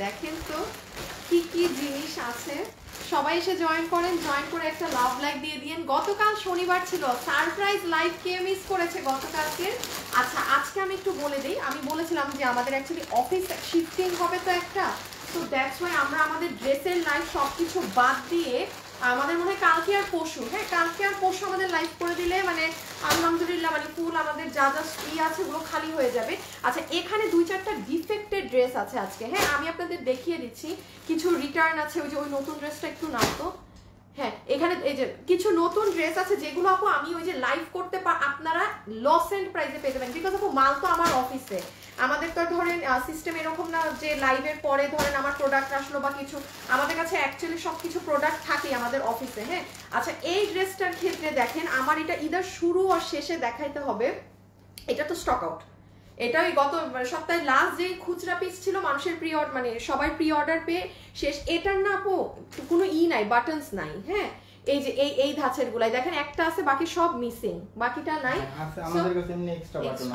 দেখেন তো কি কি জিনিস আছে। সবাই এসে জয়েন করেন, জয়েন করে একটা লাভ লাইক দিয়ে দিয়েন। গতকাল শনিবার ছিল, সারপ্রাইজ লাইভ কে মিস করেছে গতকালকে? আচ্ছা আজকে আমি একটু বলে দিই, আমি বলেছিলাম যে আমাদের অ্যাকচুয়ালি অফিস শিফটিং হবে তো একটা, তো দ্যাটস ওয়াই আমরা আমাদের ড্রেসের লাইভ সব কিছু বাদ দিয়ে আমাদের মনে হয় কালকে আর পরশু, হ্যাঁ কালকে আর পরশু আমাদের লাইভ করে দিলে মানে আলহামদুলিল্লাহ মানে ফুল আমাদের যা যা আছে ওগুলো খালি হয়ে যাবে। আচ্ছা এখানে 2-4টা ডিফেক্টেড ড্রেস আছে আজকে, হ্যাঁ আমি আপনাদের দেখিয়ে দিচ্ছি। কিছু রিটার্ন আছে, ওই যে ওই নতুন ড্রেসটা একটু নাও তো। হ্যাঁ এখানে এই যে কিছু নতুন ড্রেস আছে যেগুলো আপু আমি ওই যে লাইভ করতে আপনারা লস এন্ড প্রাইসে পেয়ে যাবেন, বিকজ আপু মাল তো আমার অফিসে, আমাদের তো ধরেন সিস্টেম এরকম না যে লাইভের পরে ধরেন আমার প্রোডাক্ট আসলো বা কিছু, আমাদের কাছে অ্যাকচুয়ালি সব কিছু প্রোডাক্ট থাকে আমাদের অফিসে। হ্যাঁ আচ্ছা এই ড্রেসটার ক্ষেত্রে দেখেন আমার এটা ইদার শুরু আর শেষে দেখাইতে হবে, এটা তো স্টক আউট, এটা ওই গত সপ্তাহে লাস্ট যে খুচরা পিস ছিল মানুষের প্রি অর্ডার মানে সবাই প্রি অর্ডার পেয়ে শেষ। এটার না আপু কোনো নাই, বাটনস নাই। হ্যাঁ এই যে এই ধাঁচের গুলাই দেখেন একটা আছে, বাকি সব মিসিং, বাকিটা নাই।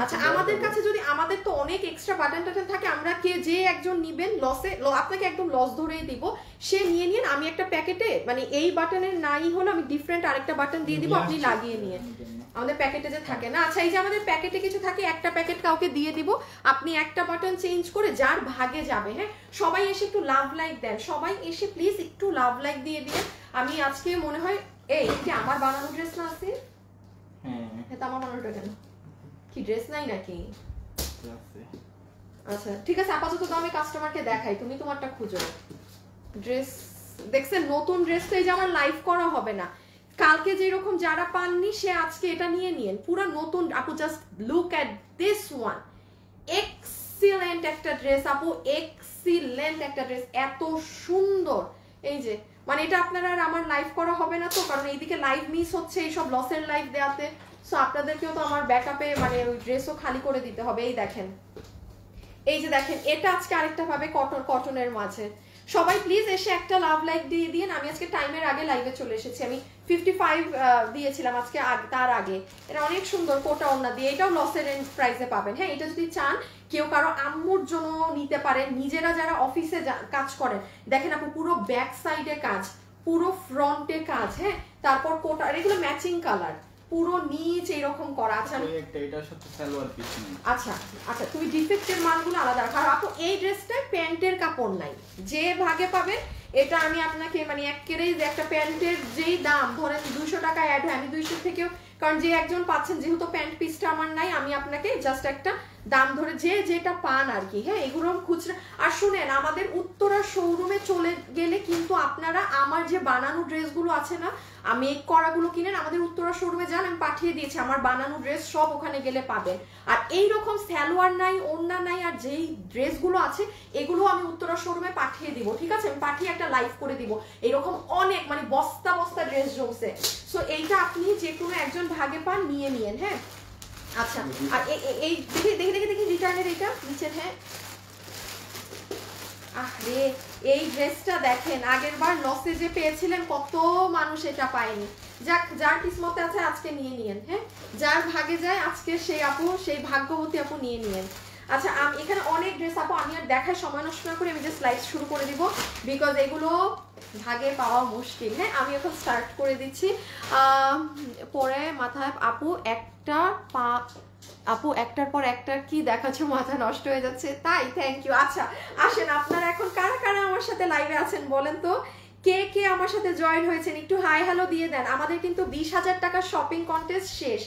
আচ্ছা আমাদের কাছে যদি আমাদের তো অনেক এক্সট্রা বাটন টাটন থাকে, আমরা কে যে একজন নিবেন লসে আপনাকে একদম লস ধরেই দিব, সে নিয়ে নিন। আমি একটা প্যাকেটে মানে এই বাটনের নাই হলো আমি ডিফারেন্ট আরেকটা বাটন দিয়ে দিব, আপনি লাগিয়ে নিয়ে আমাদের প্যাকেটে যে থাকে না। আচ্ছা এই যে আমাদের প্যাকেটে কিছু থাকে, একটা প্যাকেট কাউকে দিয়ে দিব, আপনি একটা বাটন চেঞ্জ করে যার ভাগে যাবে। হ্যাঁ সবাই এসে একটু লাভ লাইক দেন, সবাই এসে প্লিজ একটু লাভ লাইক দিয়ে দিয়ে। আমি আজকে মনে হয় এই কি আমার বানানো ড্রেস না আছে? হ্যাঁ তো আমার বানানোটা কেন কি ড্রেস নাই নাকি? আচ্ছা ঠিক আছে আপাতত তো আমি কাস্টমারকে দেখাই, তুমি তোমারটা খুঁজো। ড্রেস দেখছেন নতুন ড্রেস তো এই যে আমার লাইভ করা হবে না, কালকে যেরকম যারা পাননি সে আজকে এটা নিয়ে নিয়েন পুরো নতুন। আপু just look at this one, excellent একটা ড্রেস আপু, এক্সিলেন্ট একটা ড্রেস, এত সুন্দর। এই যে মানে এটা আপনারা আর আমার লাইভ করা হবে না তো, কারণ এইদিকে লাইভ মিস হচ্ছে এইসব লসের লাইভ দেওয়াতে, সো আপনাদেরকেও তো আমার ব্যাকআপে মানে ওই ড্রেসও খালি করে দিতে হবে। এই দেখেন এই যে দেখেন এটা আজকে আরেকটা ভাবে কটনের মাঝে। সবাই প্লিজ এসে একটা লাভ লাইক দিয়ে দিন। আমি আজকে টাইমের আগে লাইভে চলে এসেছি, আমি 55 দিয়েছিলাম আজকে তার আগে। এটা অনেক সুন্দর কোটা ওড়না দিয়ে, এটাও লসের প্রাইসে পাবেন। হ্যাঁ এটা যদি চান কেউ কারো আম্মুর জন্য নিতে পারেন, নিজেরা যারা অফিসে কাজ করেন দেখেন আপু পুরো ব্যাক সাইডে কাজ, পুরো ফ্রন্টে কাজ। হ্যাঁ তারপর কোটা, এগুলো ম্যাচিং কালার, পুরো নিচ এরকম করা আছে। এটার সাথে সালোয়ার পিস নেই। আচ্ছা আচ্ছা তুমি ডিফেক্টের মালগুলো আলাদা রাখো। আর আপু এই ড্রেসটা প্যান্টের কাপড় নাই, যে ভাগে পাবেন এটা আমি আপনাকে মানে একেবারেই যে একটা প্যান্টের যেই দাম ধরেন 200 টাকা অ্যাড হয়, আমি 200 থেকেও, কারণ যে একজন পাচ্ছেন যেহেতু প্যান্ট পিসটা আমার নাই, আমি আপনাকে জাস্ট একটা দাম ধরে যে যেটা পান আর কি। হ্যাঁ এগুলো খুচরা। আর শুনেন আমাদের উত্তরা শোরুমে চলে গেলে কিন্তু আপনারা আমার যে বানানো ড্রেসগুলো আছে না, মেক করাগুলো কিনেন আমাদের উত্তরা শোরুমে যান, আমি পাঠিয়ে দিয়েছি আমার বানানো ড্রেস সব ওখানে গেলে পাবেন। আর এইরকম সালোয়ার নাই, ওড়না নাই, আর যেই ড্রেসগুলো আছে এগুলো আমি উত্তরা শোরুমে পাঠিয়ে দিব, ঠিক আছে? আমি পাঠিয়ে একটা লাইভ করে দিব। এরকম অনেক মানে বস্তা বস্তা ড্রেস জমছে, সো এইটা আপনি যে কোনো একজন ভাগে পান নিয়ে নিয়েন। হ্যাঁ আচ্ছা আর এই দেখি দেখি দেখি দেখি রিটার্নের এইটা নিচের। হ্যাঁ আরে এই ড্রেসটা দেখেন আগের বার লসে যে পেয়েছিলেন কত মানুষ এটা পায়নি, যাক যার কিসমতে আছে আজকে নিয়ে নিয়েন। হ্যাঁ যার ভাগে যায় আজকে সেই আপু, সেই ভাগ্যবতী আপু নিয়ে নিয়েন। আচ্ছা এখানে অনেক ড্রেস আপু আমি আর দেখায় সময় নষ্ট না করে আমি জাস্ট লাইভ শুরু করে দিব, বিকজ এগুলো ভাগে পাওয়া মুশকিল। হ্যাঁ আমি এখন স্টার্ট করে দিচ্ছি। পরে মাথায় আপু একটা আপু একটার পর একটা কি দেখাচ্ছে, মাথা নষ্ট হয়ে যাচ্ছে। তাই থ্যাংক ইউ। আচ্ছা আসেন আপনারা এখন কারা কারা আমার সাথে লাইভে আছেন বলেন তো, কে কে আমার সাথে জয়েন হয়েছেন একটু হাই হ্যালো দিয়ে দেন। আমাদের কিন্তু 20,000 টাকার শপিং কন্টেস্ট শেষ,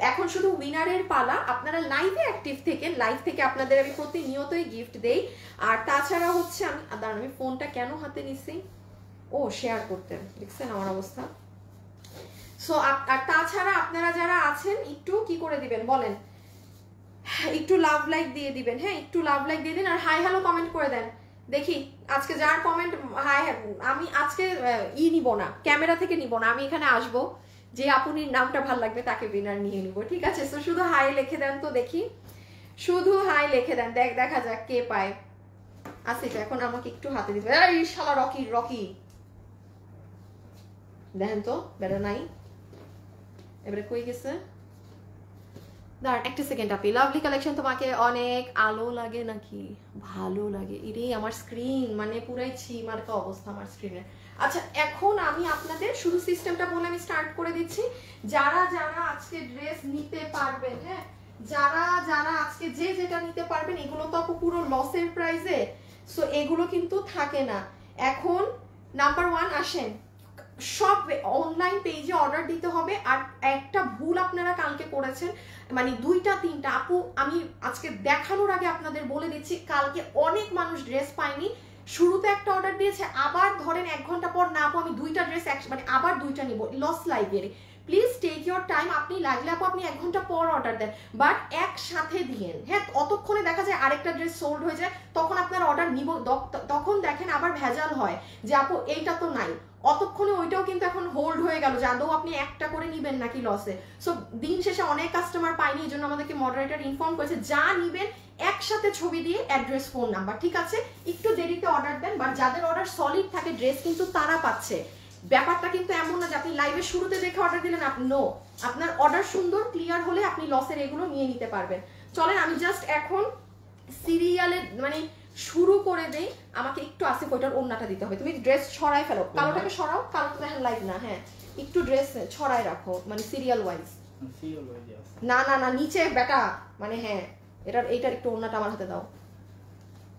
এখন শুধু উইনারের পালা। আপনারা লাইভে অ্যাক্টিভ থেকে, লাইভ থেকে আপনাদের আমি প্রতিনিয়তই গিফট দেই। আর তাছাড়া হচ্ছে আমি ফোনটা কেন হাতে নিছি, ও শেয়ার করতে, দেখছেন আমার অবস্থা। সো আর তাছাড়া আপনারা যারা আছেন একটু কি করে দিবেন বলেন, একটু লাভ লাইক দিয়ে দিবেন। হ্যাঁ একটু লাভ লাইক দিয়ে দিন আর হাই হ্যালো কমেন্ট করে দেন। দেখি আজকে যার কমেন্ট হাই, আমি আজকে নিব না, ক্যামেরা থেকে নিব না, আমি এখানে আসবো, যে আপুনির নামটা ভাল লাগবে তাকে উইনার নিয়ে নিব, ঠিক আছে? তো শুধু হাই লিখে দেন তো দেখি, শুধু হাই লিখে দেন, দেখা যাক কে পায়। আসিফ এখন আমাকে একটু হাতে দিবে, এই শালা রকি দেখেন তো বেড়া নাই, এবারে কই গেছে? দাঁড়ান একটা সেকেন্ড আপনি, লাভলি কালেকশন তোমাকে অনেক আলো লাগে নাকি ভালো লাগে? এটাই আমার স্ক্রিন মানে পুরাই মার্কা অবস্থা আমার স্ক্রিনের। আচ্ছা এখন আমি আপনাদের শুধু সিস্টেমটা বলে আমি স্টার্ট করে দিচ্ছি। যারা যারা আজকে ড্রেস নিতে পারবেন, হ্যাঁ যারা যারা আজকে যে যেটা নিতে পারবেন, এগুলো তো আপু পুরো লসের প্রাইসে, সো এগুলো কিন্তু থাকে না। এখন নাম্বার 1 আসেন, সব অনলাইন পেজে অর্ডার দিতে হবে। আর একটা ভুল আপনারা কালকে করেছেন, মানে 2টা 3টা আপু, আমি আজকে দেখানোর আগে আপনাদের বলে দিচ্ছি, কালকে অনেক মানুষ ড্রেস পায়নি। শুরুতে একটা অর্ডার দিয়েছে, আবার ধরেন 1 ঘন্টা পর না আপু আমি 2টা ড্রেস মানে আবার 2টা নিব, লস লাইভের। প্লিজ টেক ইউর টাইম, আপনি লাগলে আপু আপনি 1 ঘন্টা পর অর্ডার দেন, বাট একসাথে দিয়েন। হ্যাঁ অতক্ষণে দেখা যায় আরেকটা ড্রেস সোল্ড হয়ে যায়, তখন আপনার অর্ডার নিব, তখন দেখেন আবার ভেজাল হয় যে আপু এইটা তো নাই, অতক্ষণে ওইটাও কিন্তু এখন হোল্ড হয়ে গেল যে আদৌ আপনি একটা করে নিবেন নাকি লসে। সো দিন শেষে অনেক কাস্টমার পাইনি, এই জন্য আমাদেরকে মডারেটর ইনফর্ম করেছে যা নিবেন একসাথে ছবি দিয়ে অ্যাড্রেস ফোন নাম্বার, ঠিক আছে? একটু দেরিতে অর্ডার দেন, বাট যাদের অর্ডার সলিড থাকে ড্রেস কিন্তু তারা পাচ্ছে। ব্যাপারটা কিন্তু এমন না যে আপনি লাইভের শুরুতে দেখে অর্ডার দিলেন, আপনি নো, আপনার অর্ডার সুন্দর ক্লিয়ার হলে আপনি লসের এগুলো নিয়ে নিতে পারবেন। চলেন আমি জাস্ট এখন সিরিয়ালে মানে শুরু করে দেই। আমাকে একটু আসিফ ওইটার ওন্নাটা দিতে হবে, তুমি ড্রেস ছড়াই ফেলো, কালোটাকে সরাও, কালো তো দেখেন লাইভ না, হ্যাঁ একটু ড্রেস ছড়াই রাখো মানে সিরিয়াল ওয়াইজ। না না না নিচে বেটা, মানে হ্যাঁ এইটার একটু ওন্নাটা আমার হাতে দাও,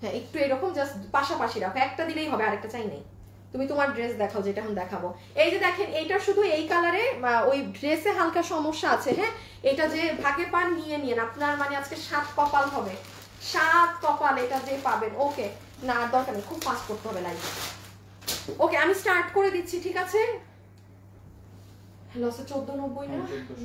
হ্যাঁ একটু এরকম জাস্ট পাশাপাশি রাখো, একটা দিলেই হবে, আরেকটা চাই নেই। তুমি তোমার ড্রেস দেখাও যেটা এখন দেখাবো। এই যে দেখেন এইটা শুধু এই কালারে, ওই ড্রেসে হালকা সমস্যা আছে, হ্যাঁ এটা যে ভাগে পান নিয়ে নিন, আপনার মানে আজকে 7 কপাল হবে, 7 কপাল এটা যে পাবেন। ওকে না দরকার নেই, খুব ফাস্ট করতে হবে লাইভ। ওকে আমি স্টার্ট করে দিচ্ছি, ঠিক আছে? লসে 1490 না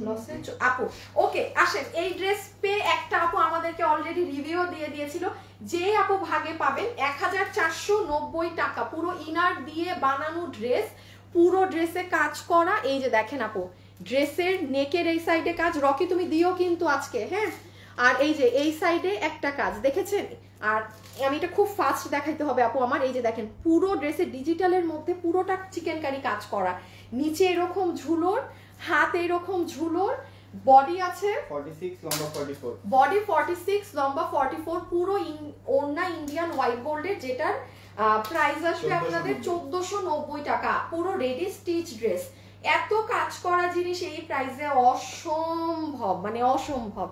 লসে আপু। ওকে আসেন, এই ড্রেস পে একটা আপু আমাদেরকে অলরেডি রিভিউ দিয়ে দিয়েছিল, যে আপু ভাগে পাবেন 1490 টাকা, পুরো ইনার দিয়ে বানানো ড্রেস, পুরো ড্রেসে কাজ করা। এই যে দেখেন আপু ড্রেসের নেকের এই সাইডে কাজ, রকি তুমি দিও কিন্তু আজকে, হ্যাঁ আর এই যে এই সাইডে একটা কাজ দেখেছেন। আর আমি এটা খুব ফাস্ট দেখাইতে হবে আপু আমার, এই যে দেখেন পুরো ড্রেসে ডিজিটালের মধ্যে পুরোটা চিকেন কারি কাজ করা, নিচে এরকম ঝুলোর, হাত এরকম ঝুলোর, বডি আছে 46 লম্বা 44, বডি 46 লম্বা 44, পুরো ওড়না ইন্ডিয়ান হোয়াইট গোল্ডের, যেটার প্রাইস আসবে আপনাদের 1490 টাকা, পুরো রেডি স্টিচ ড্রেস। এত কাজ করা জিনিস এই প্রাইসে অসম্ভব, মানে অসম্ভব।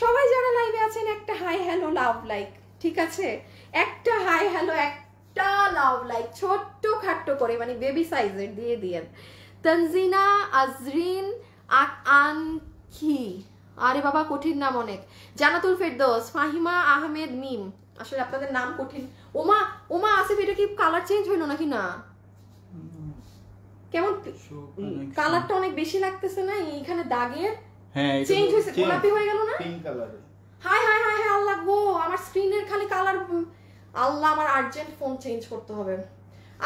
সবাই যারা লাইভে আছেন একটা হাই হ্যালো লাভ লাইক, ঠিক আছে? একটা হাই হ্যালো একটা লাভ লাইক ছোট্ট খাট্ট করে মানে বেবি সাইজের দিয়ে দিয়েন। তানজিনা আজরিন আনখি, আরে বাবা কঠিন নাম অনেক, জানাতুল ফেরদৌস, ফাহিমা আহমেদ মিম, আসলে আপনাদের নাম কঠিন। ওমা ওমা আসিফ এটা কি কালার চেঞ্জ হইলো নাকি? না কেমন কালারটা অনেক বেশি লাগতেছে না এইখানে দাগের, হ্যাঁ চেঞ্জ হইছে, গোলাপি হয়ে গেল না? পিঙ্ক কালারে। হাই হাই হাই হাই আল্লাহ গো, আমার স্ক্রিনের খালি কালার, আল্লাহ আমার আর্জেন্ট ফোন চেঞ্জ করতে হবে।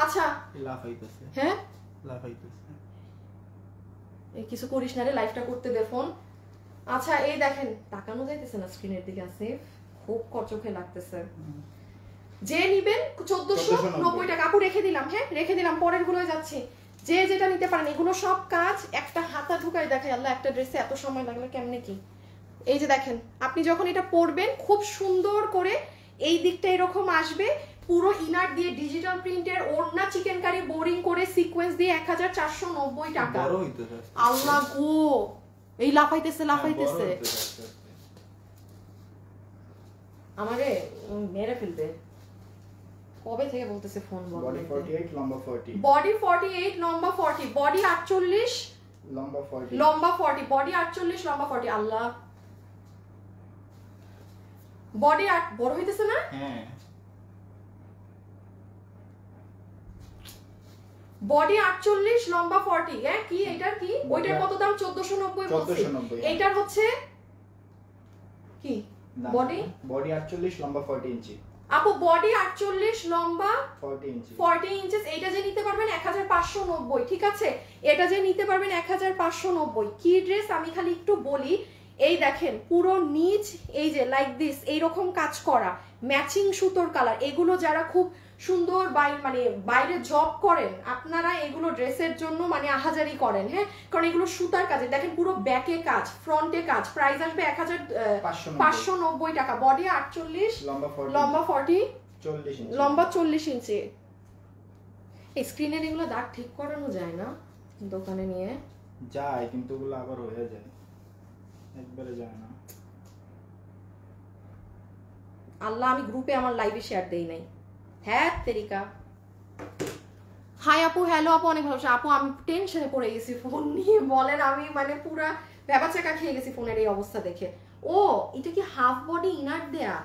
আচ্ছা লাফাইতেছে, হ্যাঁ লাফাইতেছে, এই কিছু করিস না রে, লাইভটা করতে দে ফোন। আচ্ছা এই দেখেন তাকানো যাইতেছে না স্ক্রিনের দিকে, আসিফ খুব কচোখে লাগতেছে। যে নিবেন 1490 টাকা আপু রেখে দিলাম, হ্যাঁ রেখে দিলাম, পরের গুলোয় যাচ্ছে। যে যেটা নিতে পারেন, এগুলো সব কাজ একটা হাতা ঢুকাই দেখায়, আল্লাহ একটা ড্রেসে এত সময় লাগলো কেমনে কি। এই যে দেখেন আপনি যখন এটা পরবেন খুব সুন্দর করে এই দিকটা এরকম আসবে, পুরো ইনার দিয়ে ডিজিটাল প্রিন্টের, ওড়না চিকেন কারি বোরিং করে সিকোয়েন্স দিয়ে 1490 টাকা। আল্লাহ গো এই লাফাইতেছে লাফাইতেছে, আমারে মেরে ফেলবে। কবে থেকে বলতেছে ফোন বন্ধ? বডি 48 লম্বা 40, বডি 48 লম্বা 40, বডি 48 লম্বা 40, লম্বা 40, বডি 48 লম্বা 40। আল্লাহ বডি বড় হইতেছে না? হ্যাঁ বডি 48 লম্বা 40, হ্যাঁ কি এটার কি ওইটার কত দাম? 1490 বলছি। এইটার হচ্ছে কি বডি 48 লম্বা 40 ইঞ্চি আপু, বডি 48 লম্বা 40 ইঞ্চেস। এইটা যে নিতে পারবেন 1590, ঠিক আছে? এটা যে নিতে পারবেন 1590। কি ড্রেস আমি খালি একটু বলি, এই দেখেন পুরো নিচ এই যে লাইক দিস এইরকম কাজ করা, ম্যাচিং সুতোর কালার, এগুলো যারা খুব সুন্দর মানে বাইরে জব করেন আপনারা এগুলো ড্রেসের জন্য মানে আহাজারি করেন, হ্যাঁ, কারণ এগুলো সুতার কাজে। দেখেন পুরো ব্যাকে কাজ, ফ্রন্টে কাজ। প্রাইস আসবে 1590 টাকা। বডি 48, লম্বা 40, লম্বা 40 ইঞ্চি। এই স্ক্রিনের এগুলো দাগ ঠিক করানো যায় না দোকানে নিয়ে? যায়, কিন্তু ওগুলো আবার হয়ে যায়, একবারে যায় না। আল্লাহ, আমি গ্রুপে আমার লাইভে শেয়ার দেই নাই। হ্যাঁ তেরিকা। হাই আপু, হ্যালো আপু, অনেক ভালো আপু। আমি টেনশনে পড়ে গেছি ফোন নিয়ে, বলেন, আমি মানে পুরা ব্যাপাচাকা খেয়ে গেছি ফোনের এই অবস্থা দেখে। ও এটা কি হাফ বডি ইনার দেয়া?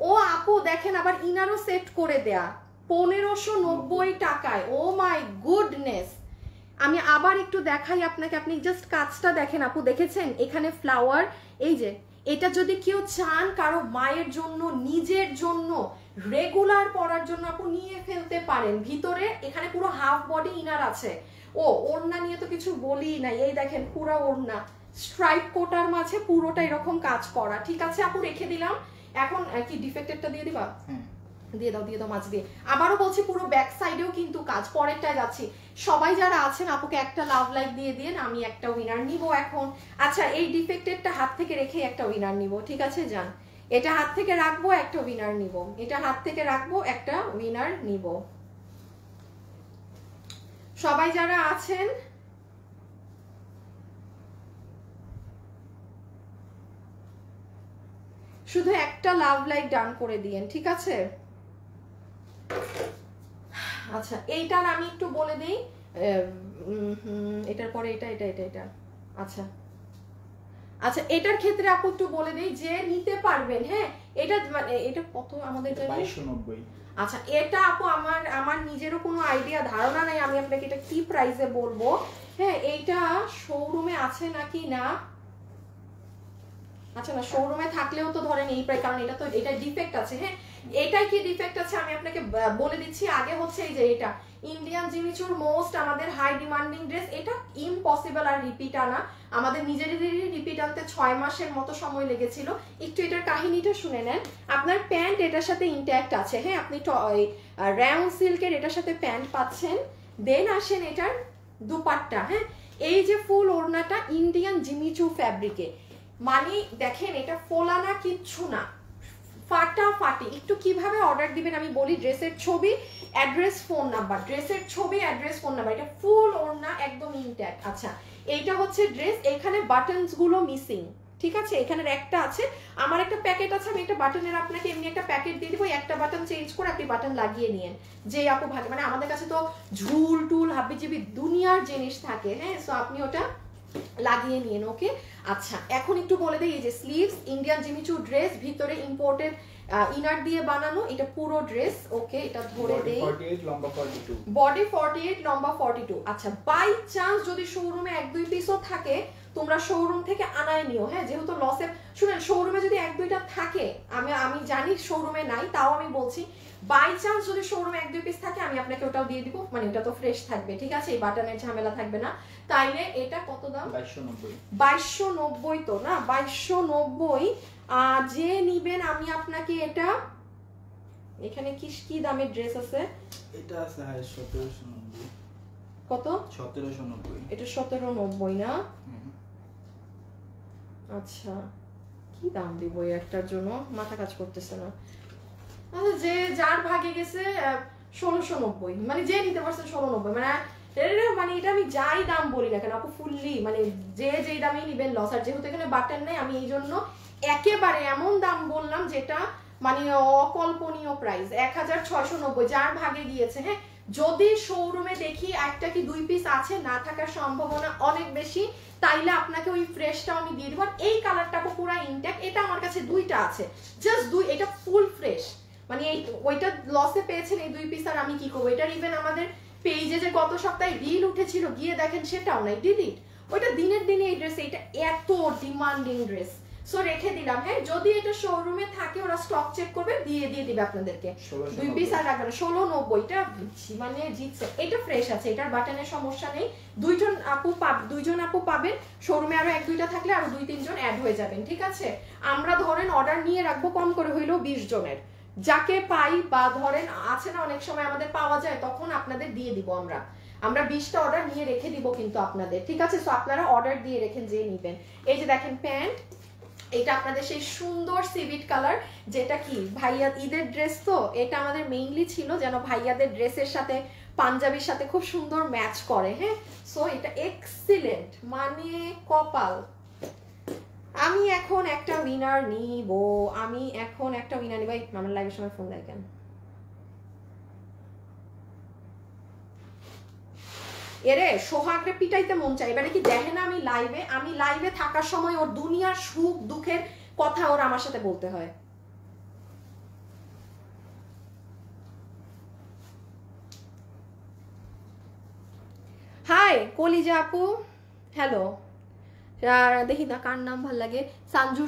ও আপু দেখেন আবার ইনারও সেট করে দেয়া 1590 টাকায়। ও মাই গুডনেস। আমি আবার একটু দেখাই আপনাকে, আপনি জাস্ট কাজটা দেখেন আপু, দেখেছেন এখানে ফ্লাওয়ার। এই যে এটা যদি কেউ চান কারো মায়ের জন্য, নিজের জন্য, রেগুলার পরার জন্য আপু নিয়ে ফেলতে পারেন। ভিতরে এখানে পুরো হাফ বডি ইনার আছে। ও ওড়না নিয়ে তো কিছু বলি নাই, এই দেখেন পুরো ওড়না স্ট্রাইপ কোটার মাঝে পুরোটা এরকম কাজ করা। ঠিক আছে আপু, রেখে দিলাম। এখন কি ডিফেক্টেডটা দিয়ে দিবা? দিয়ে দাও মাঝ দিয়ে। আবারও বলছি পুরো ব্যাক সাইডেও কিন্তু কাজ। পরেরটায় যাচ্ছি। সবাই যারা আছেন আপুকে একটা লাভ লাইক দিয়ে দিন, আমি একটা উইনার নিব এখন। আচ্ছা, এই ডিফেক্টেডটা হাত থেকে রেখে একটা উইনার নিব, ঠিক আছে যান। এটা হাত থেকে রাখবো, একটা উইনার নিব। এটা হাত থেকে রাখবো, একটা উইনার নিব। সবাই যারা আছেন শুধু একটা লাভ লাইক ডান করে দিয়েন, ঠিক আছে? আচ্ছা, এইটার আমি একটু বলে দিই। এটার পরে এটা এটা এটা এটা আচ্ছা আচ্ছা, এটার ক্ষেত্রে আপু একটু বলে দিই যে নিতে পারবেন। হ্যাঁ, এটা মানে এটা কত আমাদের জন্য? 2290। আচ্ছা, এটা আপু আমার নিজেরও কোনো আইডিয়া ধারণা নাই, আমি আপনাকে এটা কি প্রাইসে বলবো। হ্যাঁ, এইটা শোরুমে আছে নাকি না। আচ্ছা, না শোরুমে থাকলেও তো ধরেন এই প্রাইস, কারণ এটা তো এটা ডিফেক্ট আছে। হ্যাঁ, এটাই কি ডিফেক্ট আছে আমি আপনাকে বলে দিচ্ছি। আগে হচ্ছে এই যে এটা ইন্ডিয়ান জিমিচুর মোস্ট আমাদের হাই ডিমান্ডিং ড্রেস। এটা ইম্পসিবল আর রিপিট আনা, আমাদের নিজেদেরই রিপিট আনতে 6 মাসের মতো সময় লেগেছিল। একটু এটার কাহিনীটা শুনে নেন। আপনার প্যান্ট এটার সাথে ইনট্যাক্ট আছে। হ্যাঁ, আপনি রাউন্ড সিল্কের এটার সাথে প্যান্ট পাচ্ছেন। দেন আসেন এটার দুপাট্টা। হ্যাঁ, এই যে ফুল ওড়নাটা ইন্ডিয়ান জিমিচু ফ্যাব্রিকে, মানে দেখেন এটা ফোলানা কিচ্ছু না, ফাটাফাটি। একটু কিভাবে অর্ডার দিবেন আমি বলি। ড্রেসের ছবি, অ্যাড্রেস, ফোন নাম্বার। ড্রেসের ছবি, অ্যাড্রেস, ফোন নাম্বার। এটা ফুল ওড়না একদম ইনট্যাক্ট। আচ্ছা, এইটা হচ্ছে ড্রেস। এখানে বাটনস গুলো মিসিং, ঠিক আছে? এখানের একটা আছে, আমার একটা প্যাকেট আছে, আমি একটা বাটনের আপনাকে এমনি একটা প্যাকেট দিয়ে দিব। একটা বাটন চেঞ্জ করে আপনি বাটন লাগিয়ে নিয়েন, যে আপু ভালো। মানে আমাদের কাছে তো ঝুল টুল হাবিজিবি দুনিয়ার জিনিস থাকে। হ্যাঁ, সো আপনি ওটা লাগিয়ে নিন। ওকে, আচ্ছা এখন একটু বলে দেই। এই যে স্লিভস, ইন্ডিয়ান জিমিচু ড্রেস, ভিতরে ইম্পোর্টেড ইনার দিয়ে বানানো, এটা পুরো ড্রেস। ওকে, এটা ধরে দেই। 48 লম্বা 42। বডি 48, লম্বা 42। আচ্ছা, বাই চান্স যদি শোরুমে 1-2 পিসও থাকে, তোমরা শোরুম থেকে আনায় নিও। হ্যাঁ, যেহেতু লসে, শুনেন শোরুমে যদি 1-2টা থাকে, আমি জানি শোরুমে নাই, তাও আমি বলছি বাই চান্স যদি শোরুমে 1-2 পিস থাকে আমি আপনাকে ওটাও দিয়ে দিব। মানে ওটা তো ফ্রেশ থাকবে, ঠিক আছে? এই বাটনের ঝামেলা থাকবে না। তাইলে এটা কত দাম? 2290। 2290 তো না, 2290। যে নিবেন আমি আপনাকে এটা, এখানে কি দামের ড্রেস আছে? এটা আছে 1790। কত? 1790। এটা 1790 না? আচ্ছা, কি দাম দিব এই একটার জন্য, মাথা কাজ করতেছে না। আচ্ছা, যে যার ভাগে গেছে 1690, মানে যে নিতে পারছে 1690, মানে এটা আমি যাই দাম বলি না কেন আপু, ফুললি মানে যেই দামেই নিবেন লস। আর যেহেতু এখানে বাটন নেই, আমি এই জন্য একেবারে এমন দাম বললাম যেটা মানে অকল্পনীয় প্রাইস, 1690 যার ভাগে গিয়েছে। হ্যাঁ, যদি শোরুমে দেখি একটা কি 2 পিস আছে, না থাকার সম্ভাবনা অনেক বেশি, তাইলে আপনাকে ওই ফ্রেশটা আমি দিয়ে দেবো। এই কালারটা পুরো ইনট্যাক্ট, এটা আমার কাছে 2টা আছে, জাস্ট 2, এটা ফুল ফ্রেশ। মানে এই ওইটা লসে পেয়েছেন এই 2 পিস, আর আমি কি করবো? এটার ইভেন আমাদের পেজে যে গত সপ্তাহে রিল উঠেছিল, গিয়ে দেখেন সেটাও নাই, ডিলিট। ওইটা দিনের দিনে এই ড্রেস, এটা এত ডিমান্ডিং ড্রেস, সো রেখে দিলাম। হ্যাঁ, যদি এটা শোরুমে থাকে ওরা স্টক চেক করবে, দিয়ে দিবে আপনাদেরকে। 2 পিস আর রাখবেন। 1690 এটা মানে জিতছে। এটা ফ্রেশ আছে, এটার বাটনের সমস্যা নেই। দুইজন আপু পাবেন। শোরুমে আরো 1-2টা থাকলে আরো 2-3 জন অ্যাড হয়ে যাবেন, ঠিক আছে? আমরা ধরেন অর্ডার নিয়ে রাখবো কম করে হইলেও 20 জনের, যাকে পাই বা ধরেন আছে না অনেক সময় আমাদের পাওয়া যায়, তখন আপনাদের দিয়ে দিব আমরা 20টা অর্ডার নিয়ে রেখে দিব কিন্তু আপনাদের, ঠিক আছে? সো আপনারা অর্ডার দিয়ে রেখেন যে নিবেন। এই যে দেখেন প্যান্ট, এটা আপনাদের সেই সুন্দর সিভিট কালার, যেটা কি ভাইয়া ঈদের ড্রেস, তো এটা আমাদের মেইনলি ছিল যেন ভাইয়াদের ড্রেসের সাথে পাঞ্জাবির সাথে খুব সুন্দর ম্যাচ করে। হ্যাঁ, সো এটা এক্সিলেন্ট, মানে কপাল। আমি এখন একটা উইনার নিব, আমার লাইভের সময় ফোন দেখেন। এরে সোহাগরে পিটাইতে মন চাই, এবারে কি দেখে না আমি লাইভে থাকার সময় ওর দুনিয়ার সুখ দুঃখের কথা ওর আমার সাথে বলতে হয়। হাই কলিজা আপু, হ্যালো। দেখি না কার নাম ভাল লাগে, সাঞ্জু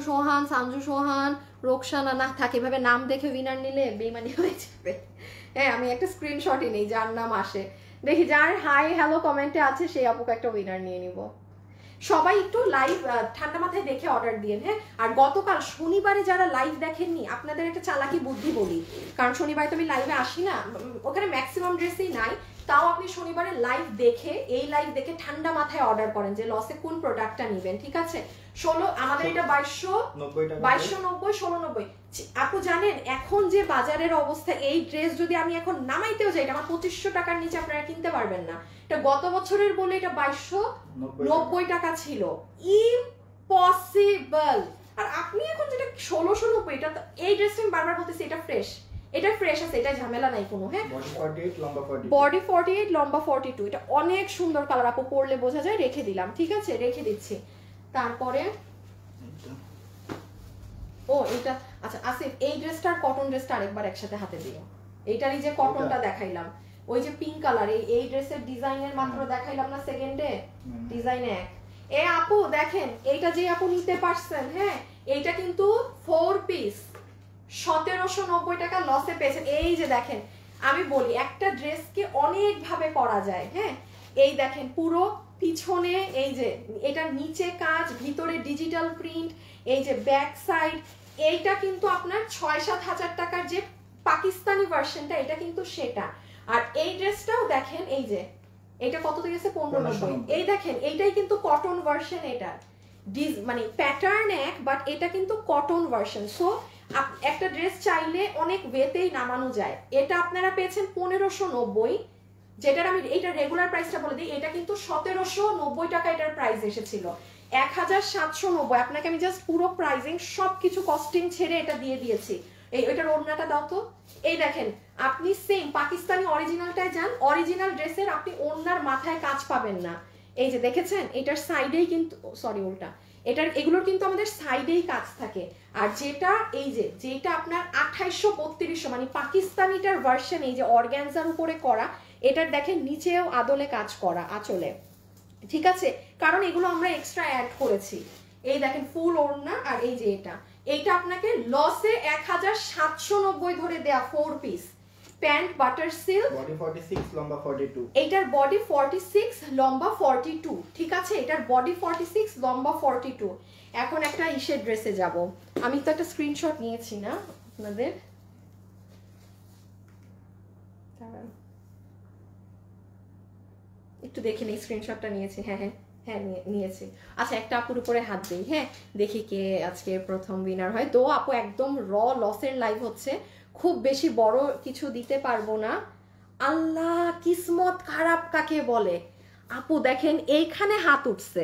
সোহান, রোকসানা, না থাকে এভাবে নাম দেখে উইনার নিলে বেইমানি হয়ে যাবে। হ্যাঁ, আমি একটা স্ক্রিনশটই নেই যার নাম আসে, দেখি যার হাই হ্যালো কমেন্টে আছে সেই আপুকে একটা উইনার নিয়ে নিব। সবাই একটু লাইভ ঠান্ডা মাথায় দেখে অর্ডার দিয়েন। হ্যাঁ, আর গতকাল শনিবারে যারা লাইভ দেখেননি, আপনাদের একটা চালাকি বুদ্ধি বলি, কারণ শনিবারে তো আমি লাইভে আসি না, ওখানে ম্যাক্সিমাম ড্রেসই নাই, তাও আপনি শনিবারে লাইভ দেখে ঠান্ডা মাথায় অর্ডার করেন যে লসে কোন প্রোডাক্টটা নেবেন, ঠিক আছে? আমাদের এটা 2290 1690। আপু জানেন এখন যে বাজারের অবস্থা, এই ড্রেস যদি আমি এখন নামাইতেও যাই, আমার 2500 টাকার নিচে আপনারা কিনতে পারবেন না। এটা গত বছরের বলে এটা 2290 টাকা ছিল, ইম্পসিবল। আর আপনি এখন যেটা 1690, এটা এই ড্রেসটা আমি বারবার বলতেছি এটা ফ্রেশ, এটা ফ্রেশ আছে, এটা ঝামেলা নাই কোনো। হ্যাঁ, বডি 48 লম্বা 42, এটা অনেক সুন্দর কালার, আপু পরলে বোঝা যায়। রেখে দিলাম, ঠিক আছে, রেখে দিচ্ছি। তারপরে ও এটা আচ্ছা আসিফ, এই ড্রেসটা আর কটন ড্রেসটা আরেকবার একসাথে হাতে দিও। এইটারই যে কটনটা দেখাইলাম, ওই যে পিঙ্ক কালার, এই ড্রেসের ডিজাইনের মাত্র দেখাইলাম না সেকেন্ডে, ডিজাইন এক। এ আপু দেখেন, এইটা যে আপু নিতে পারছেন, হ্যাঁ এইটা কিন্তু 4 পিস 1790 টাকা লসে পেয়েছেন। এই যে দেখেন, আমি বলি একটা ড্রেসকে অনেক ভাবে করা যায়। হ্যাঁ, এই দেখেন পুরো পিছনে এই যে এটা নিচে কাজ, ভিতরে ডিজিটাল প্রিন্ট, এই যে ব্যাক সাইড, এইটা কিন্তু আপনার 6-7 হাজার টাকার যে পাকিস্তানি ভার্সনটা, এটা কিন্তু সেটা। আর এই ড্রেসটাও দেখেন, এই যে এটা কত গেছে 1590। এই দেখেন এইটাই কিন্তু কটন ভার্সন, এটা মানে প্যাটার্ন এক, বাট এটা কিন্তু কটন ভার্সন। সো একটা ড্রেস চাইলে অনেক ওয়েতেই নামানো যায়। এটা আপনারা পেয়েছেন 1590, যেটার আমি এটা রেগুলার প্রাইসটা বলে দিই, এটা কিন্তু 1790 টাকা এটার প্রাইস এসেছিল, 1790। আপনাকে আমি জাস্ট পুরো প্রাইসিং সবকিছু কস্টিং ছেড়ে এটা দিয়ে দিয়েছি। এটার ওড়নাটা দাও তো। এই দেখেন, আপনি সেম পাকিস্তানি অরিজিনালটায় যান, অরিজিনাল ড্রেসের আপনি ওড়নার মাথায় কাজ পাবেন না। এই যে দেখেছেন, এটার সাইডেই কিন্তু সরি উল্টা, এগুলোর কিন্তু আমাদের সাইডেই কাজ থাকে। আর যেটা এই যে যেটা আপনার 2800-3200 মানে পাকিস্তানিটার ভার্সন, এই যে অর্গানজার উপরে করা, এটার দেখেন নিচেও আদলে কাজ করা আঁচলে, ঠিক আছে? কারণ এগুলো আমরা এক্সট্রা অ্যাড করেছি। এই দেখেন ফুল ওড়না, আর এই যে এইটা আপনাকে লসে 1790 ধরে দেয়া 4 piece pant butter silk, body 46 লম্বা 42, এটার বডি 46 লম্বা 42, ঠিক আছে? এটার বডি 46 লম্বা 42। এখন একটা ইসের ড্রেসে যাব, আমি তো একটা স্ক্রিনশট নিয়েছি না আপনাদের, একটু দেখে নেই স্ক্রিনশটটা নিয়েছি। হ্যাঁ হ্যাঁ হ্যাঁ নিয়েছি। আচ্ছা একটা আপুর উপরে হাত দিই, হ্যাঁ দেখি কে আজকে প্রথম উইনার হয়। তো আপু একদম লসের লাইভ হচ্ছে, খুব বেশি বড় কিছু দিতে পারবো না। আল্লাহ, কিসমত খারাপ কাকে বলে। আপু দেখেন এইখানে হাত উঠছে,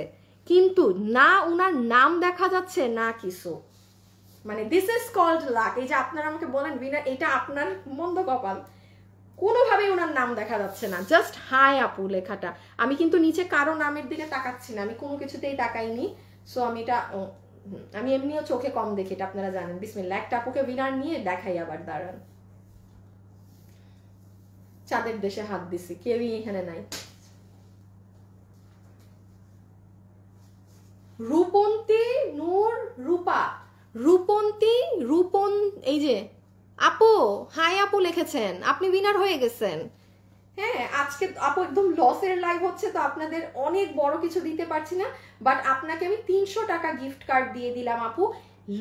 কিন্তু না উনার নাম দেখা যাচ্ছে না কিছু, মানে দিস ইজ কল্ড লাক। এই যে আপনারা আমাকে বলেন উইনার, এটা আপনার মন্দ কপাল, কোনোভাবেই ওনার নাম দেখা যাচ্ছে না, জাস্ট হাই আপু লেখাটা। আমি কিন্তু নিচে কারো নামের দিকে তাকাচ্ছি না, আমি কোনো কিছুতেই তাকাইনি। সো আমি এমনিও চোখে কম দেখি, এটা আপনারা জানেন। বিসমিল্লাহ, একটা আপুকে উইনার নিয়ে দেখাই আবার, দাঁড়ান। চাঁদের দেশে হাত দিছি, কেউই এখানে নাই। রূপন্তী নূর রূপা, রূপন এই যে আপু, হাই আপু লিখেছেন, আপনি উইনার হয়ে গেছেন। হ্যাঁ, আজকে আপু একদম লসের লাইভ হচ্ছে, তো আপনাদের অনেক বড় কিছু দিতে পারছি না, বাট আপনাকে আমি 300 টাকা গিফট কার্ড দিয়ে দিলাম আপু।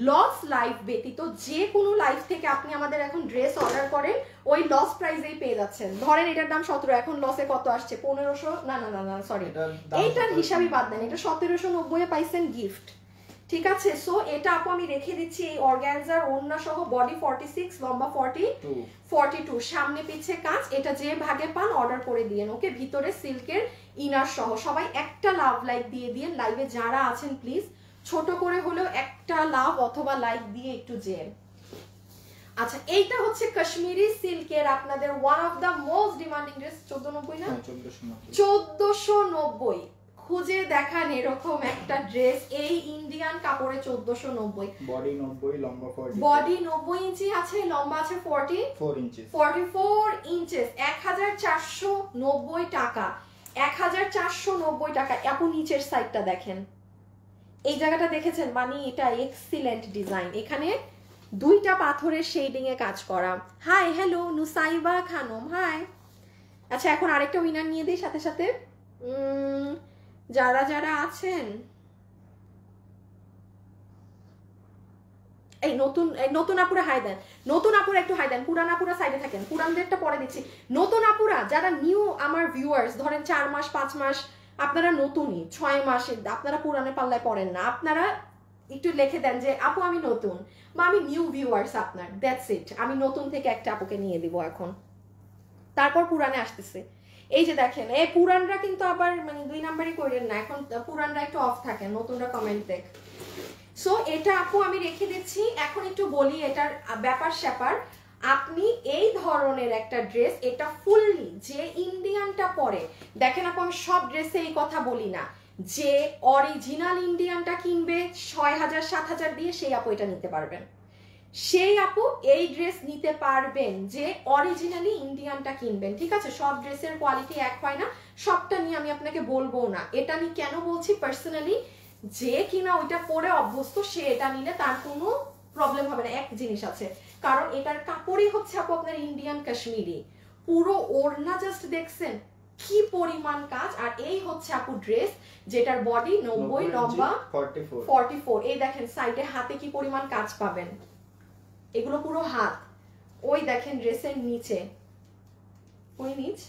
লস লাইভ ব্যতীত যে কোনো লাইভ থেকে আপনি আমাদের এখন ড্রেস অর্ডার করেন ওই লস প্রাইসেই পেয়ে যাচ্ছেন। ধরেন এটার দাম 17, এখন লসে কত আসছে 1500, না না না না সরি এইটার হিসাবই বাদ দেন, এটা 1790 এ পাইছেন গিফট, ঠিক আছে। সো এটা আপু আমি রেখে দিচ্ছি এই অর্গানজার ওড়না সহ, বডি 46, লম্বা 42, সামনে পিছে কাজ, এটা যে ভাগে পান অর্ডার করে দিয়েন, ওকে। ভিতরে সিল্কের ইনার সহ। সবাই একটা লাভ লাইক দিয়ে দিয়েন, লাইভে যারা আছেন প্লিজ ছোট করে হলেও একটা লাভ অথবা লাইক দিয়ে একটু জেন। আচ্ছা এইটা হচ্ছে কাশ্মীরি সিল্কের আপনাদের one of the most demanding dress. 1490 না 1490, খুঁজে দেখান এরকম একটা ড্রেস এই ইন্ডিয়ান কাপড়ে 1490। বডি 90, লম্বা 40, বডি 90 ইঞ্চি আছে, লম্বা আছে 44 ইঞ্চেস। 1490 টাকা, 1490 টাকা। আপু নিচের সাইডটা দেখেন, এই জায়গাটা দেখেছেন, মানে এটা এক্সিলেন্ট ডিজাইন, এখানে দুইটা পাথরের শেডিং এ কাজ করা। Hi hello Nusaiba Khanam, hi. আচ্ছা এখন আরেকটা উইনার নিয়ে দিই সাথে সাথে, যারা যারা আছেন। এই নতুন আপুরা হাই দেন, নতুন আপুরা একটু হাই দেন, পুরান আপুরা সাইডে থাকেন, পুরানদেরটা পরে দিচ্ছি। নতুন আপুরা যারা নিউ আমার ভিউয়ার্স, ধরেন 4 মাস 5 মাস, আপনারা নতুনই 6 মাসে, আপনারা পুরানে পাল্লায় পড়েন না, আপনারা একটু লিখে দেন যে আপু আমি নতুন বা আমি নিউ ভিউয়ার্স আপনার, দ্যাটস ইট। আমি নতুন থেকে একটা আপুকে নিয়ে দিব এখন, তারপর পুরানে আসতেছে। এই যে দেখেন এই পুরানরা কিন্তু আবার মানে 2 নাম্বারই করেন না, এখন পুরানরা একটু অফ থাকে, নতুনরা কমেন্ট দেখ। সো এটা আপু আমি রেখে দিচ্ছি। এখন একটু বলি এটার ব্যাপার স্যাপার। আপনি এই ধরনের একটা ড্রেস, এটা ফুললি যে ইন্ডিয়ানটা পরে, দেখেন আপু আমি সব ড্রেসে এই কথা বলি না, যে অরিজিনাল ইন্ডিয়ানটা কিনবে 6000 7000 দিয়ে, সেই আপু এটা নিতে পারবেন, সেই আপু এই ড্রেস নিতে পারবেন যে অরিজিনালি ইন্ডিয়ানটা কিনবেন, ঠিক আছে। সব ড্রেসের কোয়ালিটি এক হয় না, সবটা নিয়ে আমি আপনাকে বলবো না। এটা নিয়ে কেন বলছি, পার্সোনালি যে কিনা ওইটা পরে অভ্যস্ত সে এটা নিলে তার কোনো প্রবলেম হবে না। এক জিনিস আছে, কারণ এটার কাপড়ই হচ্ছে আপু আপনার ইন্ডিয়ান কাশ্মীরি, পুরো ওড়না জাস্ট দেখছেন কি পরিমাণ কাজ। আর এই হচ্ছে আপু ড্রেস যেটার বডি 90, লম্বা 44। এই দেখেন সাইডে হাতে কি পরিমাণ কাজ পাবেন, এগুলো পুরো হাত। ওই দেখেন ড্রেসের নিচে, ওই নিচ,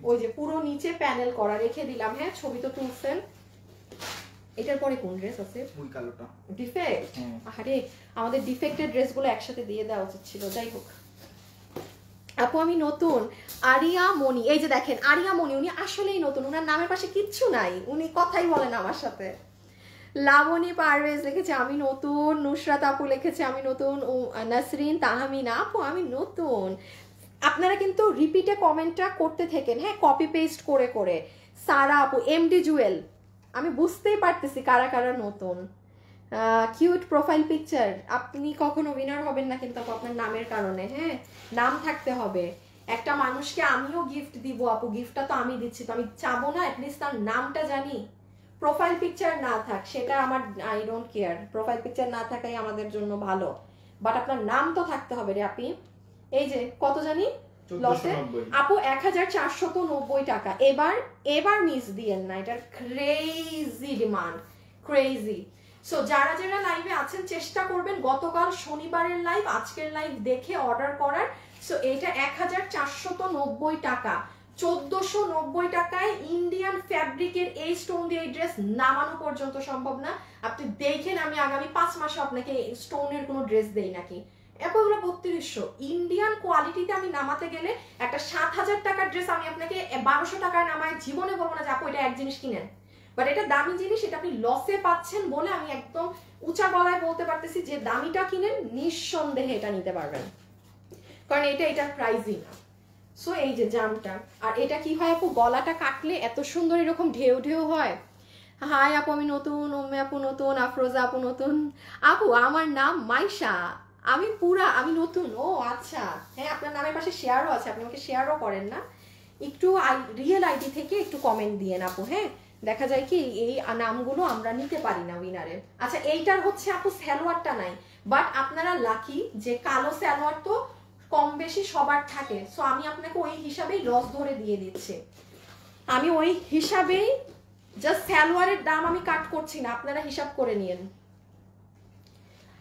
ওই যে পুরো নিচে প্যানেল করা, রেখে দিলাম, হ্যাঁ ছবি তো তুলছেন। এটার পরে কোন ড্রেস আছে, ওই কালোটা ডিফেক্ট। আরে আমাদের ডিফেক্টেড ড্রেসগুলো একসাথে দিয়ে দেওয়া উচিত ছিল, যাই হোক। আপু আমি নতুন, আরিয়া মনি। এই যে দেখেন আরিয়া মনি, উনি আসলেই নতুন, উনার নামের পাশে কিচ্ছু নাই, উনি কথাই বলেন আমার সাথে। লাবণী পারভেজ লিখেছে আমি নতুন, নুসরাত আপু লিখেছে আমি নতুন, নাসরিন তাহমিনা আপু আমি নতুন। আপনারা কিন্তু রিপিটে কমেন্টটা করতে থাকেন, হ্যাঁ কপি পেস্ট করে করে। সারা আপু, এমডি জুয়েল, আমি বুঝতেই পারতেছি কারা কারা নতুন। কিউট প্রোফাইল পিকচার, আপনি কখনো উইনার হবেন না কিন্তু আপু আপনার নামের কারণে, হ্যাঁ নাম থাকতে হবে। একটা মানুষকে আমিও গিফট দিব আপু, গিফটটা তো আমি দিচ্ছি, তো আমি চাবো না অ্যাটলিস্ট তার নামটা জানি। প্রোফাইল পিকচার না থাক সেটা আমার I don't care, profile picture না থাকাই আমাদের জন্য ভালো, বাট আপনার নাম তো থাকতে হবে রে আপি। এই যে কত জানি লসে আপু 1490 টাকা। এবার মিস দিয়েন না, এটার ক্রেজি ডিমান্ড, ক্রেজি। সো যারা যারা লাইভে আছেন চেষ্টা করবেন গতকাল শনিবারের লাইভ আজকের লাইভ দেখে অর্ডার করার। সো এটা 1490 টাকা, 1490 টাকায় ইন্ডিয়ান ফ্যাব্রিকের এই স্টোন দিয়ে এই ড্রেস নামানো পর্যন্ত সম্ভব না। আপনি দেখেন আমি আগামী 5 মাসে আপনাকে স্টোনের কোনো ড্রেস দেই নাকি। এগুলো 3200 ইন্ডিয়ান কোয়ালিটিতে আমি নামাতে গেলে একটা 7000 টাকার ড্রেস আমি আপনাকে 1200 টাকায় নামায় জীবনে বলবো না যে আপু এটা এক জিনিস কিনেন, বাট এটা দামি জিনিস, এটা আপনি লসে পাচ্ছেন বলে আমি একদম উঁচা গলায় বলতে পারতেছি যে দামিটা কিনেন নিঃসন্দেহে এটা নিতে পারবেন, কারণ এটার প্রাইসই না। সো এই যে জামটা, আর এটা কি হয় আপু গলাটা কাটলে এত সুন্দর এরকম ঢেউ ঢেউ হয়। হাই আপু আমি নতুন, ওমে আপু নতুন, আফরোজা আপু নতুন। আপু আমার নাম মাইশা, আমি নতুন। ও আচ্ছা, হ্যাঁ আপনার নামের পাশে শেয়ারও আছে, আপনি আমাকে শেয়ারও করেন না, একটু রিয়েল আইডি থেকে একটু কমেন্ট দিয়েন আপু, হ্যাঁ দেখা যায় কি এই নামগুলো আমরা নিতে পারি না উইনারের। আচ্ছা এইটার হচ্ছে আপু সালোয়ারটা নাই, বাট আপনারা লাকি যে কালো সালোয়ার তো কম বেশি সবার থাকে, সো আমি আপনাকে ওই হিসাবেই লস ধরে দিয়ে দিচ্ছি, আমি ওই হিসাবেই জাস্ট সালোয়ারের দাম আমি কাট করছি না, আপনারা হিসাব করে নিয়েন।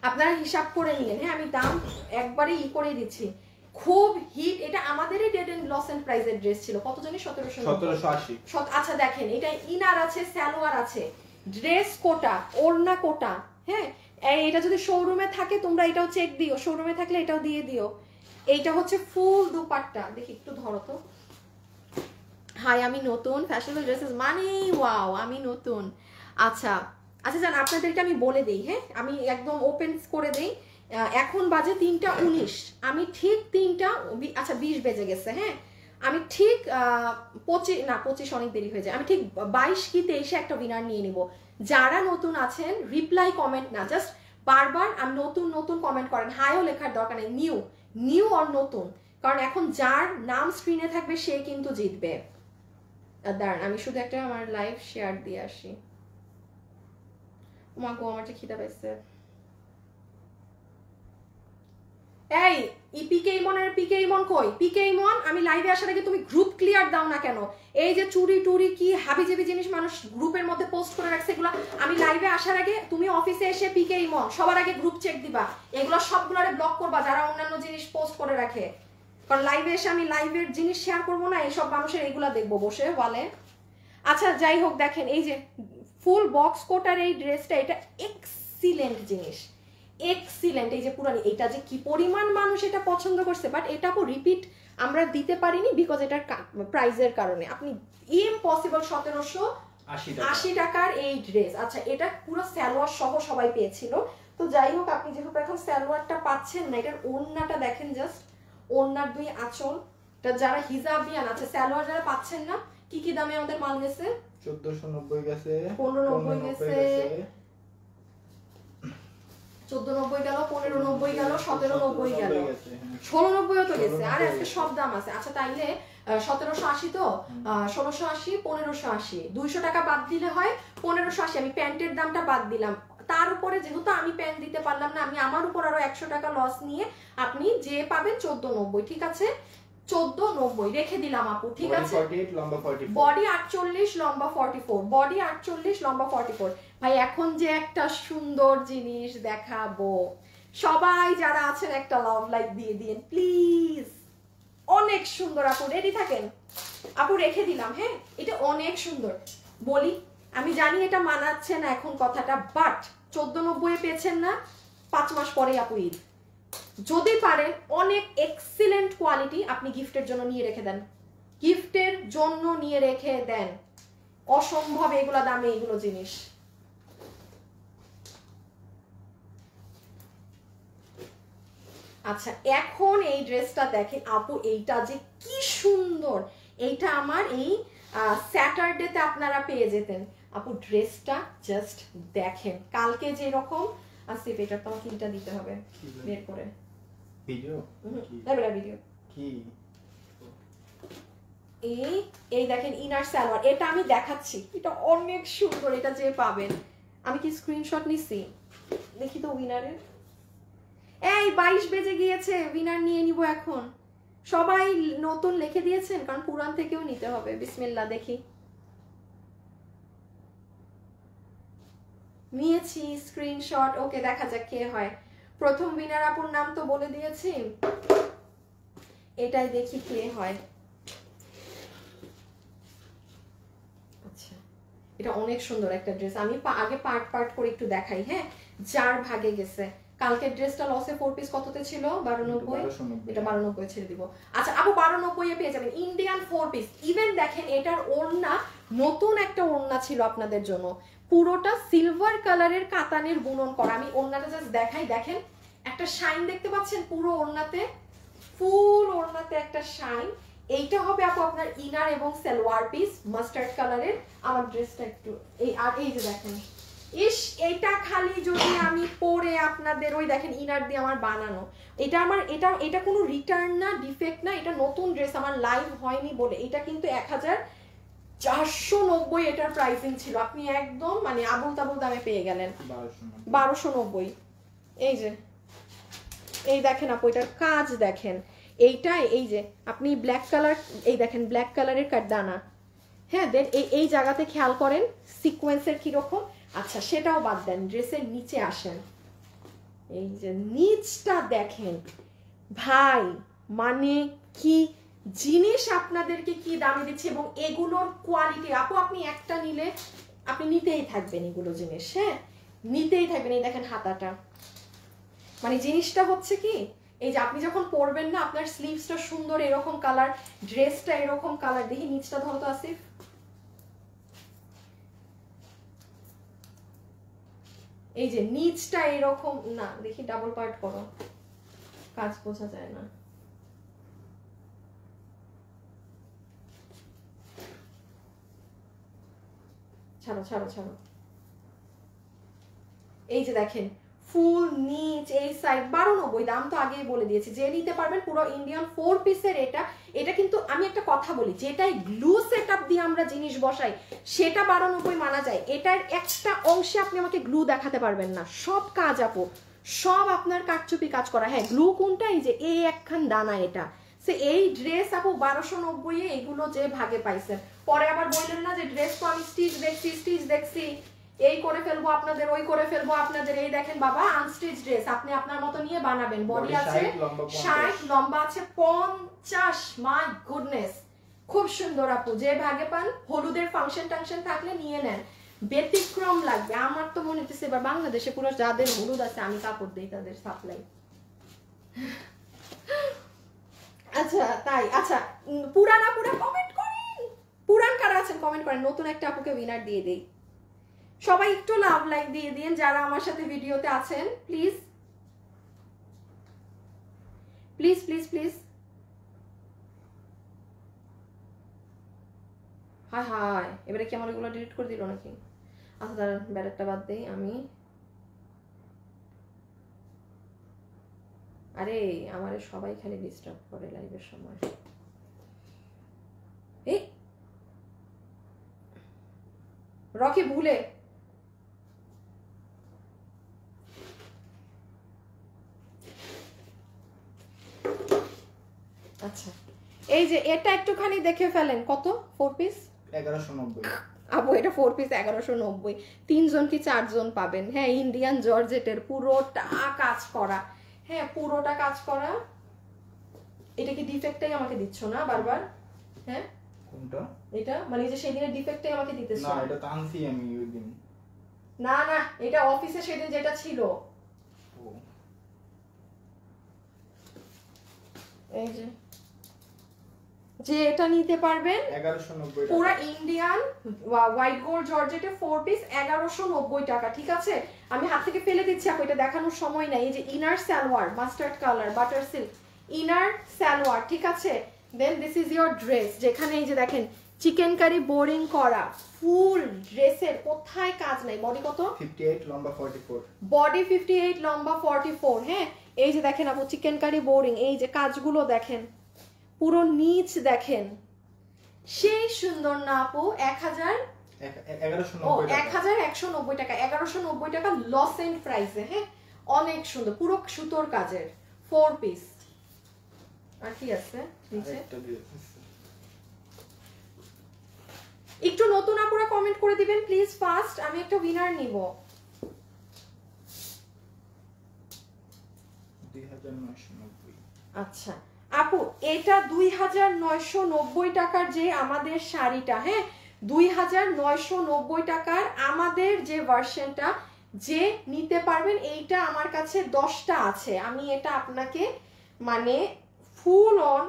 আপনারা হিসাব করে নিলেন, হ্যাঁ আমি দাম একবারে করে দিচ্ছি। খুব হিট, এটা আমাদেরই ডেড এন্ড লস এন্ড প্রাইজের ড্রেস ছিল, কত জানি 1780। আচ্ছা দেখেন, এটা ইনার আছে, সালোয়ার আছে, ড্রেস কোটা, ওড়না কোটা, হ্যাঁ এটা যদি শোরুমে থাকে তোমরা এটাও চেক দিও, শোরুমে থাকলে এটাও দিয়ে দিও। এইটা হচ্ছে ফুল দুপাট্টা, দেখি একটু ধরো তো। হাই আমি নতুন, ফ্যাশনেবল ড্রেসেস মানে ওয়াও আমি নতুন। আচ্ছা আচ্ছা জান, আপনাদেরকে আমি বলে দেই, হ্যাঁ আমি একদম ওপেন করে দেই। এখন বাজে 3:19, আমি ঠিক 20 বেজে গেছে, হ্যাঁ আমি ঠিক 25 অনেক দেরি হয়ে যায়, আমি ঠিক 22 কি 23-এ একটা উইনার নিয়ে নিব। যারা নতুন আছেন রিপ্লাই কমেন্ট না, জাস্ট বারবার আমি নতুন নতুন কমেন্ট করেন, হাইও লেখার দরকার নেই, নিউ আর নতুন, কারণ এখন যার নাম স্ক্রিনে থাকবে সে কিন্তু জিতবে। দাঁড়ান আমি শুধু একটা আমার লাইভ শেয়ার দিয়ে আসি। মা গো আমার যে খিদা পাইছে। এই পিকে ইমন কই? পিকে ইমন, আমি লাইভে আসার আগে তুমি গ্রুপ ক্লিয়ার দাও না কেন? এই যে চুরি টুরি কি হাবিজাবি জিনিস মানুষ গ্রুপের মধ্যে পোস্ট করে রাখছে, এগুলো আমি লাইভে আসার আগে তুমি অফিসে এসে পিকে ইমন সবার আগে গ্রুপ চেক দিবা, এগুলো সবগুলোরে ব্লক করবা যারা অন্যান্য জিনিস পোস্ট করে রাখে, কারণ লাইভে এসে আমি লাইভের জিনিস শেয়ার করবো না, এইসব মানুষের এগুলা দেখবো বসে বলে। আচ্ছা যাই হোক, দেখেন এই যে ফুল বক্স কোটার এই ড্রেসটা, এটা এক্সিলেন্ট জিনিস, এক্সিলেন্ট। এই যে পুরানি, এটা যে কি পরিমাণ মানুষ এটা পছন্দ করছে, বাট এটা রিপিট আমরা দিতে পারিনি বিকজ এটার প্রাইজের কারণে। আপনি ইম্পসিবল 1780 টাকার এই ড্রেস। আচ্ছা এটা পুরো সালোয়ার সহ সবাই পেয়েছিল, তো যাই হোক আপনি যেহেতু এখন সালোয়ারটা পাচ্ছেন না, এটার ওড়নাটা দেখেন, জাস্ট ওড়নার 2 আঁচল, যারা হিজাবিয়ান আছে সালোয়ার যারা পাচ্ছেন না, কি কি দামে আমাদের মাল গেছে? 1490 গেছে, 1590 গেছে, 1490 গেল, 1590 গেল, 1790 গেল, 1690 তো গেছে, আর আজকে সব দাম আছে। আচ্ছা তাইলে 1780 তো 1680, 1580, 200 টাকা বাদ দিলে হয় 1580। আমি প্যান্টের দামটা বাদ দিলাম, তার উপরে যেহেতু আমি প্যান্ট দিতে পারলাম না, আমি আমার উপর আরো 100 টাকা লস নিয়ে আপনি যে পাবেন 1490, ঠিক আছে 1490 রেখে দিলাম আপু, ঠিক আছে। বডি 48, লম্বা 44, বডি 48, লম্বা 44। ভাই এখন যে একটা সুন্দর জিনিস দেখাবো, সবাই যারা আছেন একটা লাভ লাইক দিয়ে দিন প্লিজ, অনেক সুন্দর আপু, রেডি থাকেন আপু, রেখে দিলাম, হ্যাঁ এটা অনেক সুন্দর। বলি আমি জানি এটা মানাচ্ছে না এখন কথাটা, বাট 1490 পেয়েছেন না, 5 মাস পরে আপু ঈদ, যদি পারেন অনেক এক্সিলেন্ট কোয়ালিটি আপনি গিফটের জন্য নিয়ে রেখে দেন, গিফটের জন্য নিয়ে রেখে দেন, অসম্ভব এগুলা দামে এগুলো জিনিস। আচ্ছা এখন এই ড্রেসটা দেখেন আপু, এইটা যে কি সুন্দর, এইটা আমার এই স্যাটারডেতে আপনারা পেয়ে যেতেন আপু, ড্রেসটা জাস্ট দেখেন, কালকে যে রকম আসিফ, এটা তো কিনটা দিতে হবে বের করে ভিডিও, ভিডিও কি এই দেখেন ইনার সালোয়ার, এটা আমি দেখাচ্ছি, এটা অনেক সুন্দর, এটা যে পাবেন। আমি কি স্ক্রিনশট নিছি দেখি তো উইনারের। এই 22 বেজে গিয়েছে, উইনার নিয়ে নিব এখন। সবাই নতুন লিখে দিয়েছেন, কারণ পুরান থেকেও নিতে হবে। বিসমিল্লাহ, দেখি নিয়েছি স্ক্রিনশট, ওকে দেখা যাক কে হয়। প্রথম উইনার আপুর নাম তো বলে দিয়েছি, এটাই দেখি কে হয়। আচ্ছা এটা অনেক সুন্দর একটা ড্রেস, আমি আগে পার্ট পার্ট করে একটু দেখাই, হ্যাঁ যার ভাগে গেছে। কালকের ড্রেসটা লসে 4 পিস কততে ছিল? 1290, এটা 1290 ছেড়ে দিব। আচ্ছা আপু 1290 এ পেয়ে যাবেন ইন্ডিয়ান 4 পিস। ইভেন দেখেন এটার ওড়না, নতুন একটা ওড়না ছিল আপনাদের জন্য, পুরোটা সিলভার কালারের কাতানের বুনন করা। আমি ওড়নাটা জাস্ট দেখাই, দেখেন একটা শাইন দেখতে পাচ্ছেন পুরো ওড়নাতে, ফুল ওড়নাতে একটা শাইন। এইটা হবে আপু আপনার ইনার এবং সালোয়ার পিস মাস্টার্ড কালারের। আমার ড্রেসটা একটু এই, আর এই যে দেখেন, ইস এটা খালি যদি আমি পরে আপনাদের, ওই দেখেন ইনার দিয়ে আমার বানানো, এটা আমার এটা কোনো রিটার্ন না, ডিফেক্ট না, এটা নতুন ড্রেস, আমার লাইভ হয়নি বলে। এটা কিন্তু 1490 এটার প্রাইসিং ছিল, আপনি একদম মানে আবুল তাবুল দামে পেয়ে গেলেন 1290। এই যে এই দেখেন আপু, এটার কাজ দেখেন, এইটাই এই যে আপনি ব্ল্যাক কালার, এই দেখেন ব্ল্যাক কালারের দানা, হ্যাঁ দেন এই জায়গাতে খেয়াল করেন সিকোয়েন্সের কিরকম। আচ্ছা সেটাও বাদ দেন, ড্রেসের নিচে আসেন, এই যে নিচটা দেখেন ভাই, মানে কি জিনিস আপনাদেরকে কি দামে দিচ্ছে, এবং এগুলোর কোয়ালিটি আপু আপনি একটা নিলে আপনি নিতেই থাকবেন এগুলো জিনিস, হ্যাঁ নিতেই থাকবেন। এই দেখেন হাতাটা, মানে জিনিসটা হচ্ছে কি এই যে আপনি যখন পরবেন না আপনার স্লিভসটা সুন্দর এরকম কালার, ড্রেসটা এরকম কালার। দেখি নিচটা ধরো তো আসিফ, এই যে নিচটা এরকম না, দেখি ডাবল পার্ট করো, কাজ বোঝা যায় না। ছাড়ো ছাড়ো ছাড়ো, এই যে দেখেন ফুল নিচ এই সাইড 1290, দাম তো আগেই বলে দিয়েছি, যে নিতে পারবেন পুরো ইন্ডিয়ান 4 পিসের। এটা কিন্তু আমি একটা কথা বলি, যেটাই গ্লু সেটআপ দিয়ে আমরা জিনিস বসাই সেটা 1290 মানা যায়। এটার একটা অংশে আপনি আমাকে গ্লু দেখাতে পারবেন না, সব কাজ আপু সব আপনার কাটচুপি কাজ করা। হ্যাঁ গ্লু কোনটা, এই যে এই একখান দানা, এটা সে এই ড্রেস আপু 1290 এ এগুলো যে ভাগে পাইছেন। পরে আবার বললেন না যে ড্রেস তো আমি স্টিচ দেখছি এই করে ফেলবো আপনাদের, ওই করে ফেলবো আপনাদের। এই দেখেন বাবা আনস্টিচ ড্রেস আপনি আপনার মতো নিয়ে বানাবেন। বডি আছে 60, লম্বা আছে 50। মাই গুডনেস, খুব সুন্দর আপু, যে ভাগে পান। হলুদের ফাংশন টাংশন থাকলে নিয়ে নেন, ব্যতিক্রম লাগবে। আমার তো মনে হচ্ছে এবার বাংলাদেশে পুরো যাদের হলুদ আছে আমি কাপড় দিই তাদের সাপ্লাই। আচ্ছা তাই, আচ্ছা পুরানা পুরা কমেন্ট করেন, পুরান কারা আছেন কমেন্ট করেন, নতুন একটা আপুকে উইনার দিয়ে দেই। সবাই একটু লাভ লাইক দিয়ে দিন যারা আমার সাথে ভিডিওতে আছেন, প্লিজ প্লিজ প্লিজ প্লিজ। হায় হায়, এবারে কি আমার এগুলো ডিলিট করে দিল নাকি? আচ্ছা দাঁড়ান, ব্যাটারটা বাদ দেই আমি। আরে আমারে সবাই খালি ডিস্টার্ব করে লাইভের সময়। এই রকি ভুলে আচ্ছা, এই যে এটা একটুখানি দেখে ফেলেন, কত 4 পিস 1190। আপু এটা 4 পিস 1190, 3 জন কি 4 জন পাবেন। হ্যাঁ ইন্ডিয়ান জর্জেটের পুরোটা কাজ করা, হ্যাঁ পুরোটা কাজ করা। এটা কি ডিফেক্টটাই আমাকে দিচ্ছ না বারবার? হ্যাঁ কোনটা এটা, মানে যে সেদিনের ডিফেক্টটাই আমাকে দিতেছ না? এটা তো আনছি আমি ওই দিন। না না, এটা অফিসে সেদিন যেটা ছিল। ও এই যে যে এটা নিতে পারবেন 1190 টাকা, পুরো ইন্ডিয়ান হোয়াইট গোল্ড জর্জেটে 4 পিস 1190 টাকা। ঠিক আছে আমি হাত থেকে ফেলে দিচ্ছি আপু, এটা দেখানোর সময় নাই। এই যে inner salwar mustard colour butter silk inner salwar, ঠিক আছে। দেন দিস ইজ ইয়োর ড্রেস, যেখানে এই যে দেখেন চিকেন কারি বোরিং করা, ফুল ড্রেসের কোথায় কাজ নাই। বডি কত? 58, লম্বা 44। বডি 58, লম্বা 44। হ্যাঁ এই যে দেখেন আপু চিকেন কারি বোরিং, এই যে কাজগুলো দেখেন, পুরো নিচ দেখেন, সেই সুন্দর না আপু? 1190 টাকা, 1190 টাকা লস এন্ড প্রাইসে। হ্যাঁ অনেক সুন্দর, পুরো সুতোর কাজের 4 পিস। আর কি আছে নিচে? একটু নতুন আপুরা কমেন্ট করে দিবেন প্লিজ ফাস্ট, আমি একটা উইনার নিব। 2990। আচ্ছা আপু এটা 2990 টাকার যে আমাদের শাড়িটা, হ্যাঁ 2990 টাকার আমাদের যে ভার্সনটা, যে নিতে পারবেন। এইটা আমার কাছে 10টা আছে, আমি এটা আপনাকে মানে ফুল অন,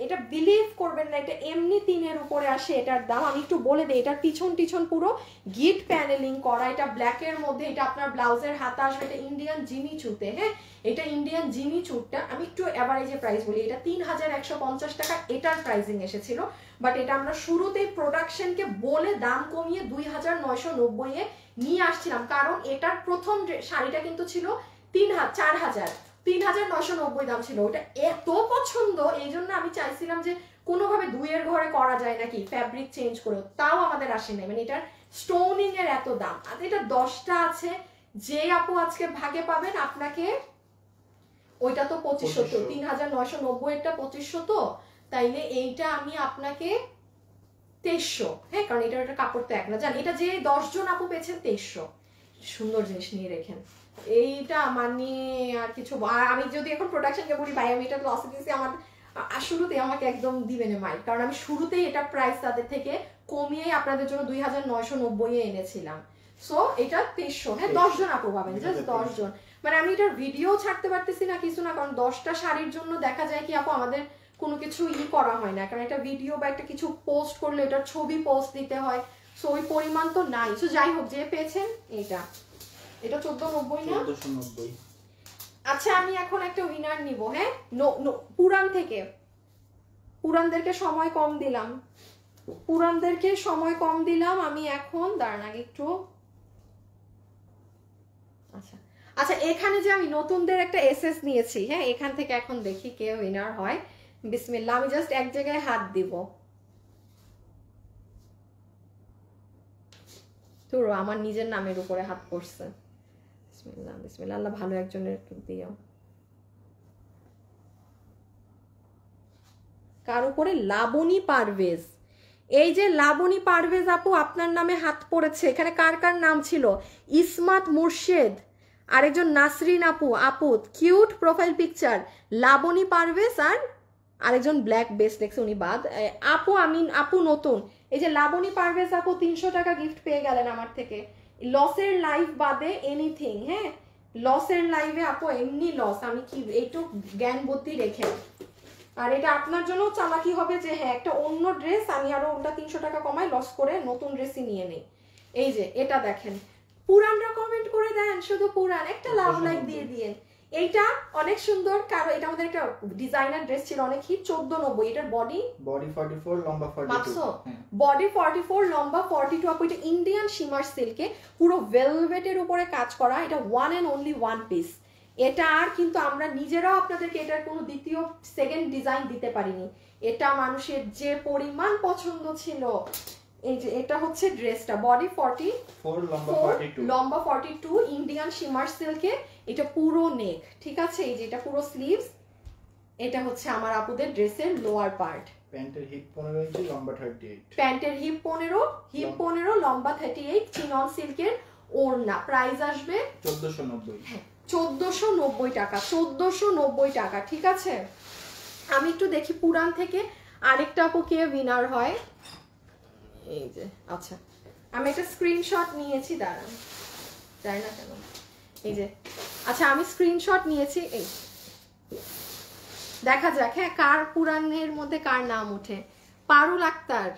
এটা বিলিভ করবেন না, এটা এমনি 3-এর উপরে আসে এটার দাম। আমি একটু বলে দিই, এটার পিছন পুরো গিট প্যানেলিং করা, এটা ব্ল্যাকের মধ্যে, এটা আপনার ব্লাউজের হাতা আসবে, এটা ইন্ডিয়ান জিমি চুতে। হ্যাঁ এটা ইন্ডিয়ান জিমি চুটটা, আমি একটু এভারেজে প্রাইস বলি, এটা 3150 টাকা এটার প্রাইসিং এসেছিল। বাট এটা আমরা শুরুতেই প্রোডাকশনকে বলে দাম কমিয়ে 2990 এ নিয়ে আসছিলাম, কারণ এটার প্রথম শাড়িটা কিন্তু ছিল 3990 দাম ছিল। ওটা এত পছন্দ, এই জন্য আমি চাইছিলাম যে কোনোভাবে 2-এর ঘরে করা যায় নাকি ফ্যাব্রিক চেঞ্জ করে, তাও আমাদের আসে নাই, মানে এটার স্টোনিং এর এত দাম। আর এটা 10টা আছে, যে আপু আজকে ভাগে পাবেন আপনাকে, ওইটা তো 2500, 3990 এটা 2500, তো তাইলে এইটা আমি আপনাকে 2300। হ্যাঁ কারণ এটা কাপড় তো এক না, জান এটা যে 10 জন আপু পেয়েছেন 2300। সুন্দর জিনিস নিয়ে রেখেন, এইটা মানে আর কিছু আমি যদি এখন প্রোডাকশনকে বলি ভাই আমি এটা লসে দিয়েছি, আমার শুরুতেই আমাকে একদম দিবে না মাইক, কারণ আমি শুরুতেই এটা প্রাইস তাদের থেকে কমিয়ে আপনাদের জন্য 2990 এনেছিলাম। সো এটা 2300, হ্যাঁ 10 জন আপু পাবেন, জাস্ট 10 জন। মানে আমি এটার ভিডিও ছাড়তে পারতেছি না কিছু না, কারণ 10টা শাড়ির জন্য দেখা যায় কি আপু আমাদের কোনো কিছু করা হয় না, কারণ এটা ভিডিও বা একটা কিছু পোস্ট করলে এটার ছবি পোস্ট দিতে হয়, সো ওই পরিমাণ তো নাই। সো যাই হোক, যে পেয়েছেন এটা 1490 না? 1490। আচ্ছা আমি এখন একটা উইনার নিব, হ্যাঁ পুরান থেকে। পুরানদেরকে সময় কম দিলাম, পুরানদেরকে সময় কম দিলাম আমি এখন। দাঁড়ান আগে একটু। আচ্ছা আচ্ছা, এখানে যে আমি নতুনদের একটা এসএস নিয়েছি, হ্যাঁ এখান থেকে এখন দেখি কে উইনার হয়। বিসমিল্লাহ, আমি জাস্ট এক জায়গায় হাত দিব। তো আমার নিজের নামের উপরে হাত পড়ছে। বিসমিল্লাহ বিসমিল্লাহ, আল্লাহ ভালো একজনের দিও। কার উপরে? লাবণী পারভেজ। এই যে লাবণী পারভেজ আপু, আপনার নামে হাত পড়েছে। এখানে কার কার নাম ছিল? ইসমাত মুর্শেদ, আরেকজন নাসরিন আপু, আপুত cute profile picture, Laboni Parvez, আর আরেকজন ব্ল্যাক বেস্ট লেখছে উনি বাদ। আপু আমি আপু নতুন, এই যে লাবণী পারভেজ আপু 300 টাকা গিফট পেয়ে গেলেন আমার থেকে। লসের লাইভ বাদে এনিথিং, হ্যাঁ লসের লাইভে আপু এমনি লস, আমি কি এইটুক জ্ঞান বুদ্ধি রেখে। আর এটা আপনার জন্য চালাকি হবে যে হ্যাঁ একটা অন্য ড্রেস আমি আরো ওটা 300 টাকা কমাই লস করে নতুন ড্রেসই নিয়ে নেই। এই যে এটা দেখেন, পুরানরা কমেন্ট করে দেন, শুধু পুরান একটা লাভ লাইক দিয়ে দিয়েন। এইটা অনেক সুন্দর, কারণ এটা আমাদের একটা ডিজাইনার ড্রেস ছিল, অনেক হিট। 1490, এটার বডি 44, লম্বা 42। বডি 44, লম্বা 42 আপু। এটা ইন্ডিয়ান শিমার সিল্কে পুরো ভেলভেটের উপরে কাজ করা, এটা one and only one piece. এটা আর কিন্তু আমরা নিজেরাও আপনাদেরকে এটার কোনো দ্বিতীয় সেকেন্ড ডিজাইন দিতে পারিনি, এটা মানুষের যে পরিমাণ পছন্দ ছিল। এই যে এটা হচ্ছে ড্রেসটা, বডি 44, লম্বা 42, ইন্ডিয়ান শিমার সিল্কে। এটা পুরো নেক, ঠিক আছে। এই যে এটা পুরো স্লিভস। এটা হচ্ছে আমার আপুদের ড্রেসের লোয়ার পার্ট। প্যান্টের হিপ 15 ইঞ্চি, লম্বা 38। প্যান্টের হিপ 15, লম্বা 38, চিনন সিল্কের ওড়না। প্রাইস আসবে 1490। 1490 টাকা, 1490 টাকা, ঠিক আছে। আমি একটু দেখি পুরান থেকে আরেকটা আপু কে উইনার হয়। এই যে আচ্ছা আমি একটা স্ক্রিনশট নিয়েছি, দাঁড়ান যাই না কেন। এই যে আচ্ছা আমি স্ক্রিনশট নিয়েছি, এই দেখা যাক হ্যাঁ কার পুরানের মধ্যে কার নাম ওঠে। পারুল আক্তার,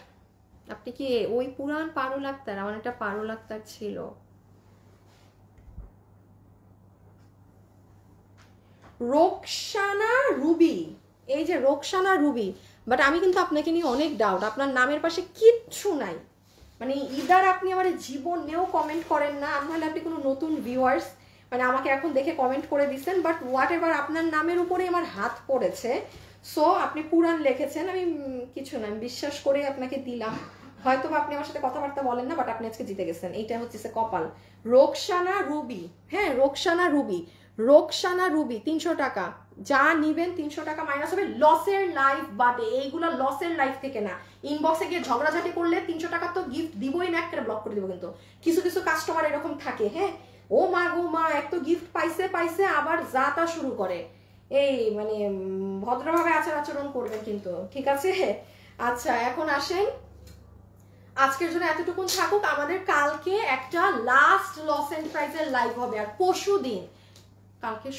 আপনি কি ওই পুরান পারুল আক্তার? আমার একটা পারুল আক্তার ছিল। রোকসানা রুবি, এই যে রোকসানা রুবি। বাট আমি কিন্তু আপনাকে নিয়ে অনেক ডাউট, আপনার নামের পাশে কিচ্ছু নাই। মানে ইদার আপনি আমার জীবনেও কমেন্ট করেন না, নাহলে আপনি কোনো নতুন ভিউয়ার্স মানে আমাকে এখন দেখে কমেন্ট করে দিচ্ছেন, বাট হোয়াট এভার আপনার নামের উপরে আমার হাত পড়েছে। সো আপনি পুরান লিখেছেন, আমি কিছু না, আমি বিশ্বাস করে আপনাকে দিলাম। হয়তো আপনি আমার সাথে কথাবার্তা বলেন না, বাট আপনি আজকে জিতে গেছেন, এইটা হচ্ছে কপাল। রোকসানা রুবি, হ্যাঁ রোকসানা রুবি, রোকসানা রুবি 300 টাকা। যা নিবেন 300 টাকা মাইনাস হবে লসের লাইফ বাদে। এইগুলো লসের লাইফ থেকে না, ইনবক্সে গিয়ে ঝগড়াঝাটি করলে 300 টাকা তো গিফট দিবই না, একটা ব্লক করে দিব। কিন্তু কিছু কিছু কাস্টমার এরকম থাকে, হ্যাঁ ও মা গো মা এত গিফট পাইছে আবার যা তা শুরু করে। এই মানে ভদ্রভাবে আচরণ করবেন কিন্তু, ঠিক আছে। আচ্ছা এখন আসেন, আজকের জন্য এতটুকুন থাকুক। আমাদের কালকে একটা লাস্ট লস এন্ড প্রাইজের লাইভ হবে, আর পরশু দিন কালকে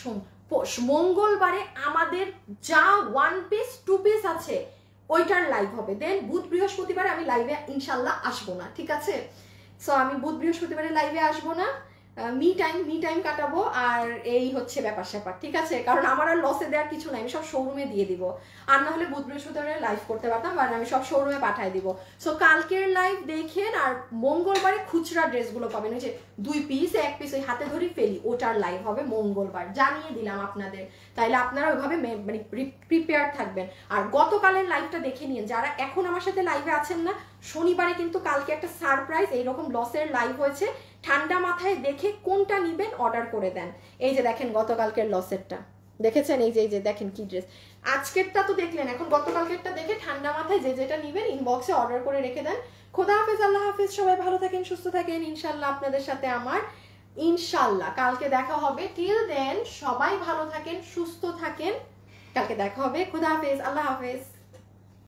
মঙ্গলবারে আমাদের যা 1 পিস 2 পিস আছে ওইটার লাইভ হবে। দেন বুধ বৃহস্পতিবারে আমি লাইভে ইনশাল্লাহ আসবো না, ঠিক আছে। সো আমি বুধ বৃহস্পতিবারে লাইভে আসবো না, মি টাইম কাটাবো। আর এই হচ্ছে ব্যাপার স্যাপার, ঠিক আছে। কারণ আমার আর লসে দেওয়ার কিছু নাই, আমি সব শোরুমে দিয়ে দিব। আর না হলে বুধ বৃহস্পতিবারে লাইভ করতে পারতাম, আর আমি সব শোরুমে পাঠাই দিব। সো কালকের লাইভ দেখেন, আর মঙ্গলবারে খুচরা ড্রেসগুলো পাবেন, ওই যে 2 পিস 1 পিস ওই হাতে ধরি ফেলি, ওটার লাইভ হবে মঙ্গলবার, জানিয়ে দিলাম আপনাদের। তাইলে আপনারা ওইভাবে মানে প্রিপেয়ার থাকবেন। আর গতকালের লাইভটা দেখে নিন, যারা এখন আমার সাথে লাইভে আছেন না। শনিবারে কিন্তু কালকে একটা সারপ্রাইজ এইরকম লসের লাইভ হয়েছে, ঠান্ডা মাথায় দেখে কোনটা নিবেন অর্ডার করে দেন। এই যে দেখেন গতকালকের লসেরটা দেখেছেন, এই যে দেখেন কি ড্রেস। আজকেরটা তো দেখলেন, এখন গতকালকেরটা দেখে ঠান্ডা মাথায় যে যেটা নিবেন ইনবক্সে অর্ডার করে রেখে দেন। খোদা হাফেজ, আল্লাহ হাফেজ, সবাই ভালো থাকেন, সুস্থ থাকেন। ইনশাল্লাহ আপনাদের সাথে আমার ইনশাল্লাহ কালকে দেখা হবে। টিল দেন সবাই ভালো থাকেন, সুস্থ থাকেন। কালকে দেখা হবে। খুদা হাফেজ, আল্লাহ হাফেজ।